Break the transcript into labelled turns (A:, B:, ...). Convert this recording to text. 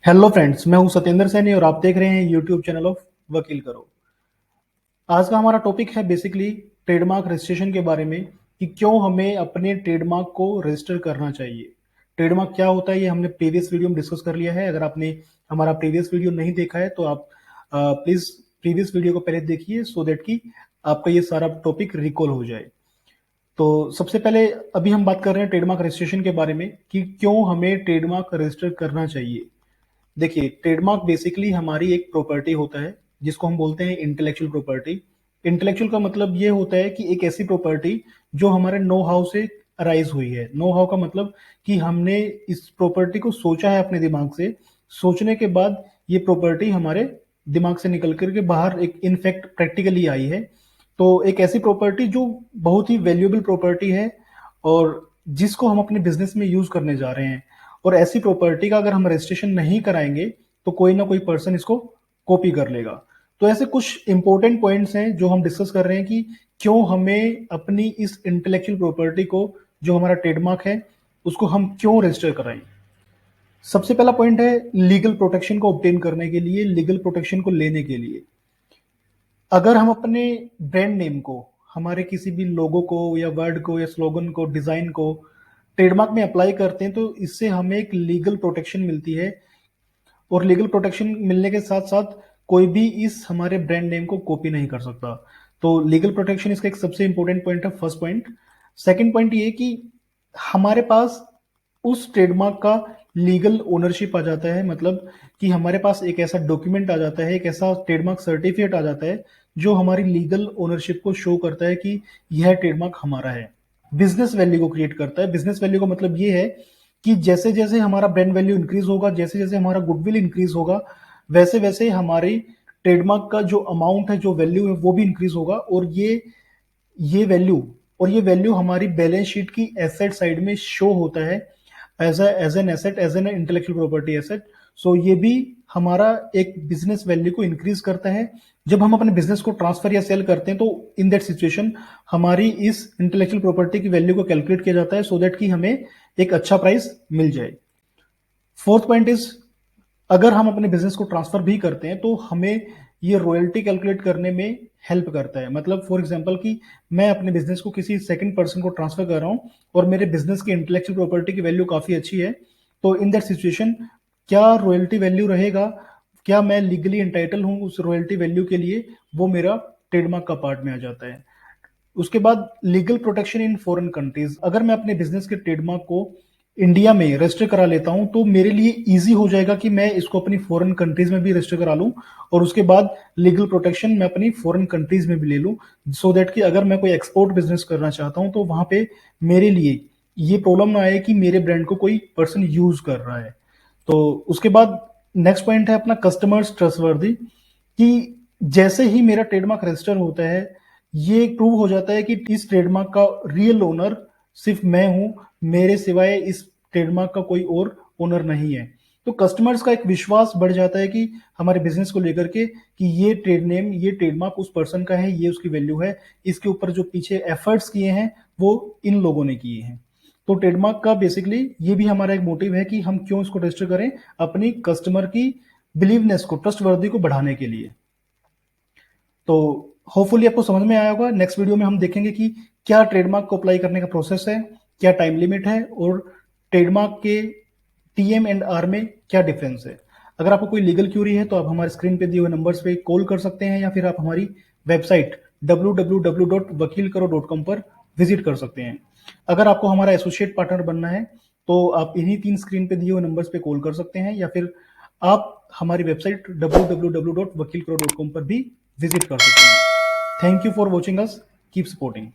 A: Hello friends, मैं हूं सत्येंद्र सैनी और आप देख रहे हैं यूट्यूब चैनल ऑफ वकील करो। आज का हमारा टॉपिक है बेसिकली ट्रेडमार्क रजिस्ट्रेशन के बारे में कि क्यों हमें अपने ट्रेडमार्क को रजिस्टर करना चाहिए। ट्रेडमार्क क्या होता है ये हमने प्रीवियस वीडियो में डिस्कस कर लिया है। अगर आपने हमारा प्रीवियस वीडियो नहीं देखा है तो आप प्लीज प्रीवियस वीडियो को पहले देखिए सो दैट कि आपका ये सारा टॉपिक रिकॉल हो जाए। तो सबसे पहले अभी हम बात कर रहे हैं ट्रेडमार्क रजिस्ट्रेशन के बारे में कि क्यों हमें ट्रेडमार्क रजिस्टर करना चाहिए। देखिए, ट्रेडमार्क बेसिकली हमारी एक प्रॉपर्टी होता है जिसको हम बोलते हैं इंटेलेक्चुअल प्रॉपर्टी। इंटेलेक्चुअल का मतलब ये होता है कि एक ऐसी प्रॉपर्टी जो हमारे नो हाउ से अराइज हुई है। नो हाउ का मतलब कि हमने इस प्रॉपर्टी को सोचा है अपने दिमाग से, सोचने के बाद ये प्रॉपर्टी हमारे दिमाग से निकल करके बाहर एक इनफैक्ट प्रैक्टिकली आई है। तो एक ऐसी प्रॉपर्टी जो बहुत ही वैल्यूएबल प्रॉपर्टी है और जिसको हम अपने बिजनेस में यूज करने जा रहे हैं। और ऐसी प्रॉपर्टी का अगर हम रजिस्ट्रेशन नहीं कराएंगे तो कोई ना कोई पर्सन इसको कॉपी कर लेगा। तो ऐसे कुछ इंपॉर्टेंट पॉइंट्स हैं जो हम डिस्कस कर रहे हैं कि क्यों हमें अपनी इस इंटेलेक्चुअल प्रॉपर्टी को, जो हमारा ट्रेडमार्क है, उसको हम क्यों रजिस्टर कराएं। सबसे पहला पॉइंट है लीगल प्रोटेक्शन को ऑब्टेन करने के लिए, लीगल प्रोटेक्शन को लेने के लिए। अगर हम अपने ब्रांड नेम को, हमारे किसी भी लोगो को या वर्ड को या स्लोगन को, डिजाइन को ट्रेडमार्क में अप्लाई करते हैं तो इससे हमें एक लीगल प्रोटेक्शन मिलती है। और लीगल प्रोटेक्शन मिलने के साथ साथ कोई भी इस हमारे ब्रांड नेम को कॉपी नहीं कर सकता। तो लीगल प्रोटेक्शन इसका एक सबसे इंपॉर्टेंट पॉइंट है, फर्स्ट पॉइंट। सेकंड पॉइंट ये कि हमारे पास उस ट्रेडमार्क का लीगल ओनरशिप आ जाता है। मतलब कि हमारे पास एक ऐसा डॉक्यूमेंट आ जाता है, एक ऐसा ट्रेडमार्क सर्टिफिकेट आ जाता है जो हमारी लीगल ओनरशिप को शो करता है कि यह ट्रेडमार्क हमारा है। बिजनेस वैल्यू को क्रिएट करता है। बिजनेस वैल्यू का मतलब ये है कि जैसे जैसे हमारा ब्रांड वैल्यू इंक्रीज होगा, जैसे जैसे हमारा गुडविल इंक्रीज होगा, वैसे वैसे हमारी ट्रेडमार्क का जो अमाउंट है, जो वैल्यू है, वो भी इंक्रीज होगा। और ये वैल्यू हमारी बैलेंस शीट की एसेट साइड में शो होता है as an asset, as an intellectual property asset. So ये भी हमारा एक बिजनेस वैल्यू को इंक्रीज करता है। जब हम अपने बिजनेस को ट्रांसफर या सेल करते हैं तो इन दैट सिचुएशन हमारी इस इंटेलेक्चुअल प्रॉपर्टी की वैल्यू को कैलकुलेट किया जाता है सो दैट कि हमें एक अच्छा प्राइस मिल जाए। फोर्थ पॉइंट इज, अगर हम अपने बिजनेस को ट्रांसफर भी करते हैं तो हमें ये रॉयल्टी कैलकुलेट करने में हेल्प करता है। मतलब फॉर एग्जांपल कि मैं अपने बिजनेस को किसी सेकंड पर्सन को ट्रांसफर कर रहा हूं और मेरे बिजनेस की इंटेलेक्चुअल प्रॉपर्टी की वैल्यू काफी अच्छी है, तो इन दैट सिचुएशन क्या रॉयल्टी वैल्यू रहेगा, क्या मैं लीगली एंटाइटल हूं उस रॉयल्टी वैल्यू के लिए, वो मेरा ट्रेडमार्क का पार्ट में आ जाता है। उसके बाद legal protection in foreign countries. अगर मैं अपने बिजनेस के ट्रेडमार्क को इंडिया में रजिस्टर करा लेता हूं तो मेरे लिए इजी हो जाएगा कि मैं इसको अपनी फॉरेन कंट्रीज में भी रजिस्टर करा लूं और उसके बाद लीगल प्रोटेक्शन मैं अपनी फॉरेन कंट्रीज में भी ले लूं। सो दैट कि अगर मैं कोई एक्सपोर्ट बिजनेस करना चाहता हूं तो वहां पे मेरे लिए ये प्रॉब्लम ना आए कि मेरे ब्रांड को कोई पर्सन यूज कर रहा है। तो उसके बाद नेक्स्ट पॉइंट है अपना कस्टमर्स ट्रस्टवर्दी। कि जैसे ही मेरा ट्रेडमार्क रजिस्टर होता है, ये प्रूव हो जाता है कि इस ट्रेडमार्क का रियल ओनर सिर्फ मैं हूं, मेरे सिवाय इस ट्रेडमार्क का कोई और ओनर नहीं है। तो कस्टमर्स का एक विश्वास बढ़ जाता है कि हमारे बिजनेस को लेकर के कि ये ट्रेड नेम, ये ट्रेडमार्क उस पर्सन का है, ये उसकी वैल्यू है, इसके ऊपर जो पीछे एफर्ट्स किए हैं वो इन लोगों ने किए हैं। तो ट्रेडमार्क का बेसिकली ये भी हमारा एक मोटिव है कि हम क्यों इसको रजिस्टर करें, अपनी कस्टमर की बिलीवनेस को, ट्रस्टवर्दी को बढ़ाने के लिए। तो होपफुली आपको समझ में आया होगा। नेक्स्ट वीडियो में हम देखेंगे कि क्या ट्रेडमार्क को अप्लाई करने का प्रोसेस है, क्या टाइम लिमिट है और ट्रेडमार्क के टीएम एंड आर में क्या डिफरेंस है। अगर आपको कोई लीगल क्यूरी है तो आप हमारे स्क्रीन पे दिए हुए नंबर्स पे कॉल कर सकते हैं या फिर आप हमारी वेबसाइट www.vakilkaro.com पर विजिट कर सकते हैं। अगर आपको हमारा एसोसिएट पार्टनर बनना है तो आप इन्हीं 3 स्क्रीन पे दिए हुए नंबर्स पे कॉल कर सकते हैं या फिर आप हमारी वेबसाइट www.vakilkaro.com पर भी विजिट कर सकते हैं। Thank you for watching us, keep supporting.